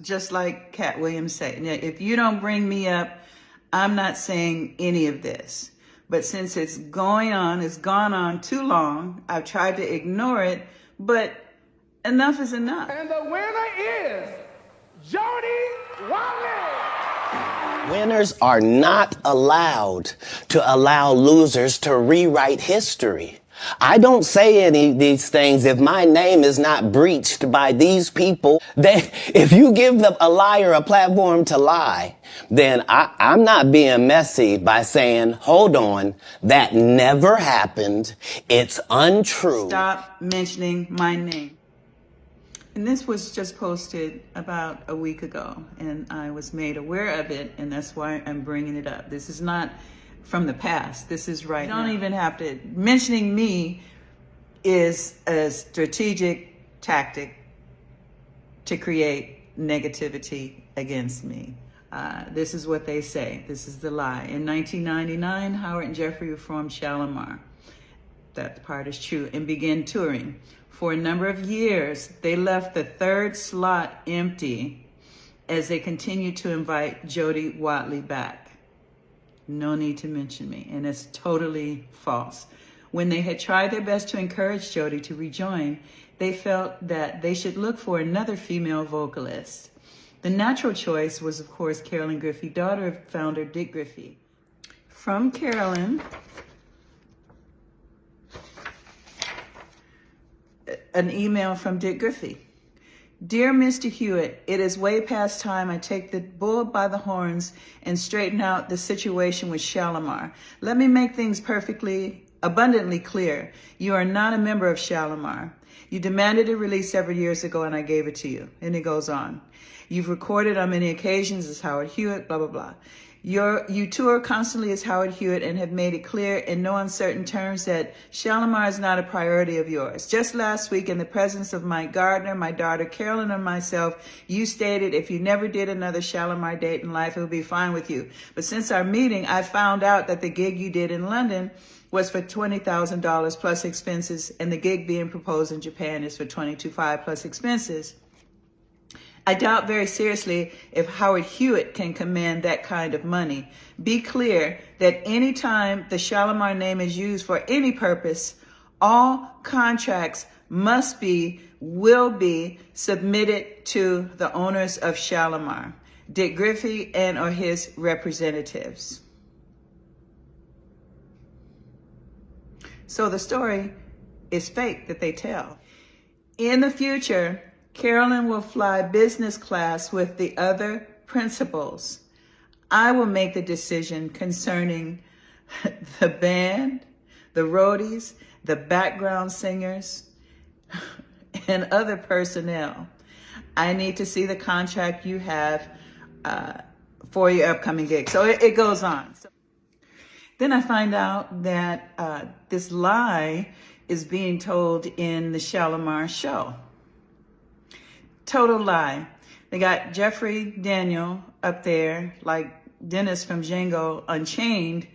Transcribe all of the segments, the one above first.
Just like Cat Williams said, now, if you don't bring me up, I'm not saying any of this. But since it's gone on too long, I've tried to ignore it, but enough is enough. And the winner is Jody Watley. Winners are not allowed to allow losers to rewrite history. I don't say any of these things if my name is not breached by these people. If you give a liar a platform to lie, then I'm not being messy by saying, hold on, that never happened. It's untrue. Stop mentioning my name. And this was just posted about a week ago, and I was made aware of it, and that's why I'm bringing it up. This is not from the past. This is right now. You don't even have to. Mentioning me is a strategic tactic to create negativity against me. This is what they say. This is the lie. In 1999, Howard and Jeffrey formed Shalimar. That part is true, and began touring. For a number of years, they left the third slot empty as they continued to invite Jody Watley back. No need to mention me, and it's totally false. When they had tried their best to encourage Jody to rejoin, they felt that they should look for another female vocalist. The natural choice was, of course, Carolyn Griffey, daughter of founder Dick Griffey. From Carolyn, an email from Dick Griffey. Dear Mr. Hewitt, it is way past time I take the bull by the horns and straighten out the situation with Shalimar. Let me make things abundantly clear. You are not a member of Shalimar. You demanded a release several years ago and I gave it to you. And it goes on. You've recorded on many occasions as Howard Hewitt, blah, blah, blah. You tour constantly as Howard Hewitt and have made it clear in no uncertain terms that Shalimar is not a priority of yours. Just last week, in the presence of Mike Gardner, my daughter Carolyn, and myself, you stated if you never did another Shalimar date in life, it would be fine with you. But since our meeting, I found out that the gig you did in London was for $20,000 plus expenses, and the gig being proposed in Japan is for $22,500 plus expenses. I doubt very seriously if Howard Hewitt can command that kind of money. Be clear that any time the Shalimar name is used for any purpose, all contracts will be submitted to the owners of Shalimar, Dick Griffey and or his representatives. So the story is fake that they tell. In the future, Carolyn will fly business class with the other principals. I will make the decision concerning the band, the roadies, the background singers, and other personnel. I need to see the contract you have for your upcoming gig. So it goes on. Then I find out that this lie is being told in the Shalimar show. Total lie. They got Jeffrey Daniel up there, like Dennis from Django Unchained,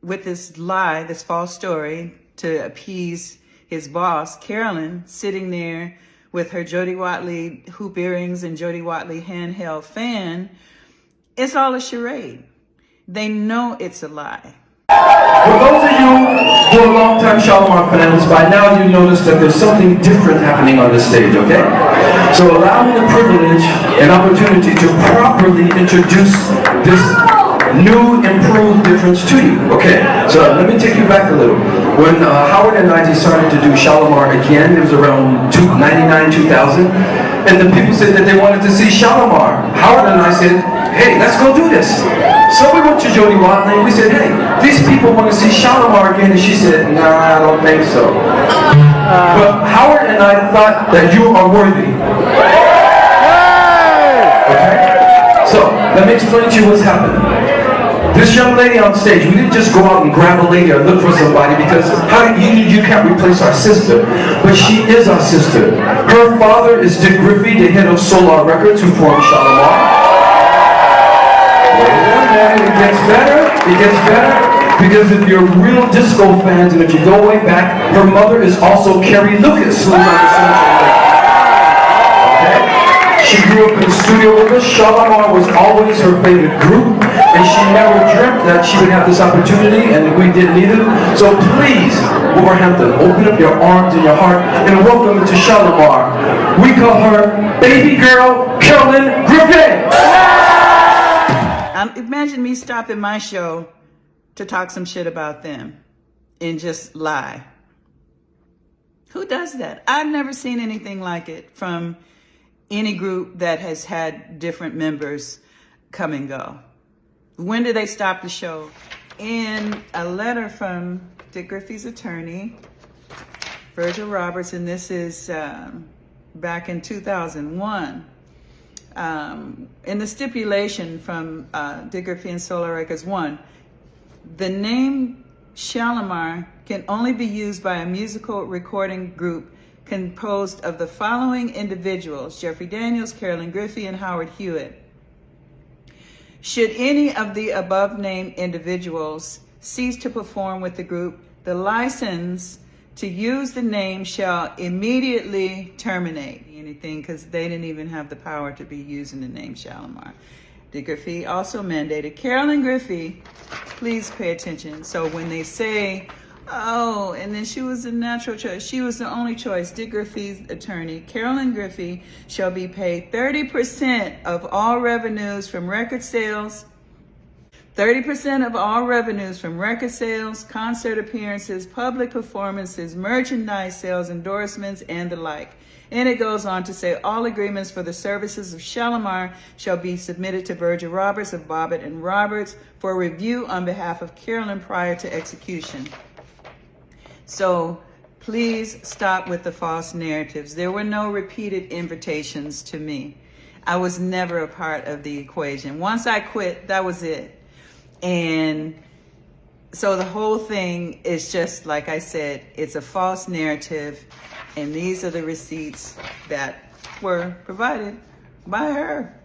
with this lie, this false story to appease his boss, Carolyn, sitting there with her Jody Watley hoop earrings and Jody Watley handheld fan. It's all a charade. They know it's a lie. For those of you who are long-time Shalimar fans, by now you notice that there's something different happening on the stage, okay? So allow me the privilege and opportunity to properly introduce this new, improved difference to you, okay? So let me take you back a little. When Howard and I decided to do Shalimar again, it was around 1999, 2000, and the people said that they wanted to see Shalimar. Howard and I said, hey, let's go do this. So we went to Jody Watley and we said, hey, these people want to see Shalimar again, and she said, nah, I don't think so. But Howard and I thought that you are worthy. Okay? So, let me explain to you what's happened. This young lady on stage, we didn't just go out and grab a lady or look for somebody, because you can't replace our sister, but she is our sister. Her father is Dick Griffey, the head of Solar Records, who formed Shalimar. It gets better, because if you're real disco fans, and if you go way back, her mother is also Carrie Lucas, who's on the soundtrack. Okay? She grew up in the studio with us. Shalimar was always her favorite group, and she never dreamt that she would have this opportunity, and we didn't either. So please, Wolverhampton, open up your arms and your heart, and welcome to Shalimar. We call her Baby Girl Carolyn Griffin. Imagine me stopping my show to talk some shit about them and just lie. Who does that? I've never seen anything like it from any group that has had different members come and go. When do they stop the show? In a letter from Dick Griffey's attorney, Virgil Roberts, and this is back in 2001. In the stipulation from Dick Griffey and Solar Records 1, the name Shalimar can only be used by a musical recording group composed of the following individuals: Jeffrey Daniels, Carolyn Griffey, and Howard Hewitt. Should any of the above named individuals cease to perform with the group, the license to use the name shall immediately terminate. Anything, because they didn't even have the power to be using the name Shalimar. Dick Griffey also mandated Carolyn Griffey, please pay attention. So when they say, oh, and then she was a natural choice, she was the only choice, Dick Griffey's attorney, Carolyn Griffey shall be paid 30% of all revenues from record sales, 30% of all revenues from record sales, concert appearances, public performances, merchandise sales, endorsements, and the like. And it goes on to say, all agreements for the services of Shalimar shall be submitted to Virgil Roberts of Bobbitt and Roberts for review on behalf of Carolyn prior to execution. So please stop with the false narratives. There were no repeated invitations to me. I was never a part of the equation. Once I quit, that was it. And so the whole thing is just, like I said, it's a false narrative. And these are the receipts that were provided by her.